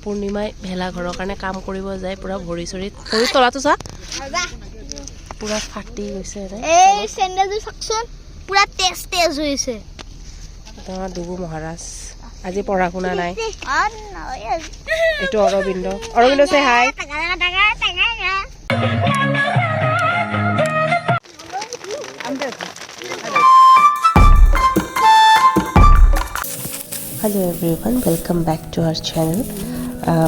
পূৰ্ণিমাই ভেলা ঘৰৰ কাৰণে কাম কৰিব যায় পুৰা ভৰি তলাটো চা পুৰা ফাটি গৈছে এই চেন্ডেলটো চাকচোন পুৰা তেজ হৈছে তোমাৰ দুগু মহাৰাজ আজি পঢ়া শুনা নাই এইটো অৰবিন্দ সে হাই Hello everyone, welcome back to our channel.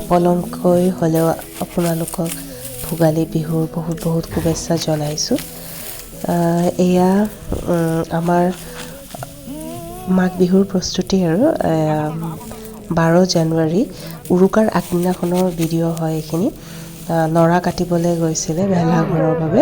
পলমকৈ হ'লেও আপোনালোকক ভোগালী বিহুৰ বহুত শুভেচ্ছা জনাইছোঁ। এয়া আমাৰ মাঘ বিহুৰ প্ৰস্তুতি আৰু 12 জানুৱাৰী উৰুকাৰ আগদিনাখনৰ ভিডিঅ' হয় এইখিনি। নৰা কাটিবলৈ গৈছিলে ভেলাঘৰৰ বাবে।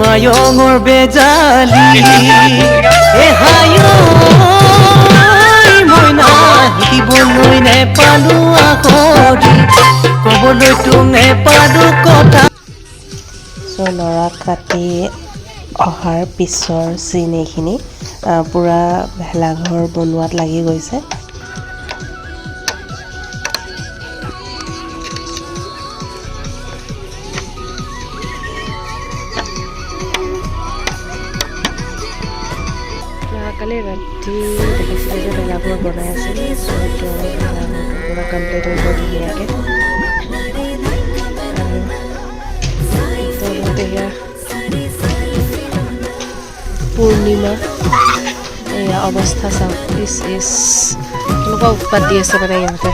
Mayongor bejali hayo moi na hibonoi ne palu akori koboloi tunge padu kota so nora kati অহাৰ পিছৰ চিন এইখিনি পুৰা ভেলাঘৰ বনোৱাত লাগি গৈছে কালি ৰাতি দেখিছিলে যে ভেলাঘৰ বনাই আছিলে পুৰা কমপ্লিট হৈ গ'ল ধুনীয়াকৈ এয়া পূৰ্ণিমা এয়া অৱস্থা চাওক কেনেকুৱা উৎপাত দি আছে মানে ইহঁতে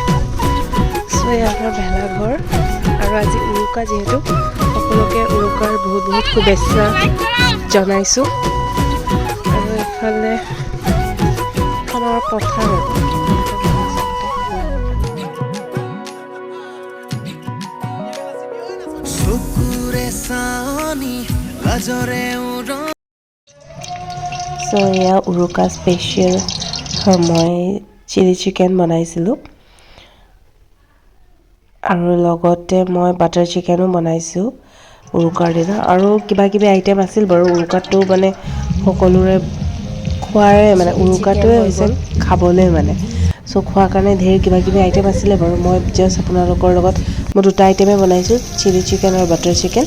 চ' এয়া আপোনাৰ ভেলাঘৰ আৰু আজি উৰুকা যিহেতু সকলোকে উৰুকাৰ বহুত শুভেচ্ছা জনাইছোঁ আৰু এইফালে আমাৰ পথাৰ চ' এয়া উৰুকা স্পেচিয়েল মই চিলি চিকেন বনাইছিলোঁ আৰু লগতে মই বাটাৰ চিকেনো বনাইছোঁ উৰুকাৰ দিনা আৰু কিবা আইটেম আছিল বাৰু উৰুকাটো মানে সকলোৰে খোৱাৰে মানে উৰুকাটোৱে হৈছে খাবলৈ মানে চ' খোৱাৰ কাৰণে ধেৰ কিবা আইটেম আছিলে বাৰু মই জাষ্ট আপোনালোকৰ লগত মই দুটা আইটেমে বনাইছোঁ চিলি চিকেন আৰু বাটাৰ চিকেন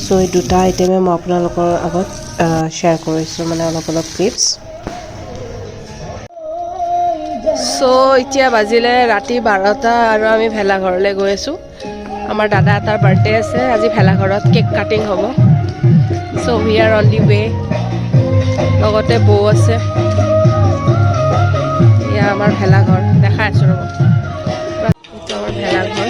চ' এই দুটা আইটেমে মই আপোনালোকৰ আগত শ্বেয়াৰ কৰিছোঁ মানে অলপ ক্লিপছ চ' এতিয়া বাজিলে ৰাতি 12টা আৰু আমি ভেলাঘৰলৈ গৈ আছোঁ আমাৰ দাদা এটাৰ বাৰ্থডে আছে আজি ভেলাঘৰত কেক কাটিং হ'ব চ' উই আৰ অন দি ৱে লগতে বৌ আছে এয়া আমাৰ ভেলাঘৰ দেখাই আছোঁ ৰ'ব এইটো আমাৰ ভেলাঘৰ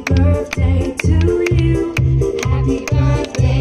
birthday to you. Happy birthday.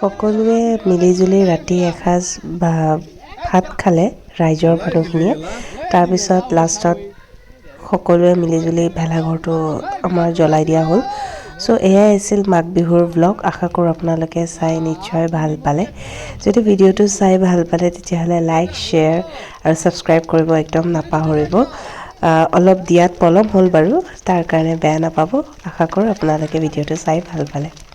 সকলোৱে মিলিজুলি ৰাতি এসাঁজ ভাত খালে ৰাইজৰ মানুহখিনিয়ে তাৰপিছত লাষ্টত সকলোৱে মিলিজুলি ভেলাঘৰটো আমাৰ জ্বলাই দিয়া হ'ল সো এয়াই আছিল মাঘ বিহুৰ ব্লগ আশা কৰোঁ আপোনালোকে চাই নিশ্চয় ভাল পালে যদি ভিডিঅ'টো চাই ভাল পালে তেতিয়াহ'লে লাইক শ্বেয়াৰ আৰু ছাবস্ক্ৰাইব কৰিব একদম নাপাহৰিব অলপ দিয়াত পলম হ'ল বাৰু তাৰ কাৰণে বেয়া নাপাব আশা কৰোঁ আপোনালোকে ভিডিঅ'টো চাই ভাল পালে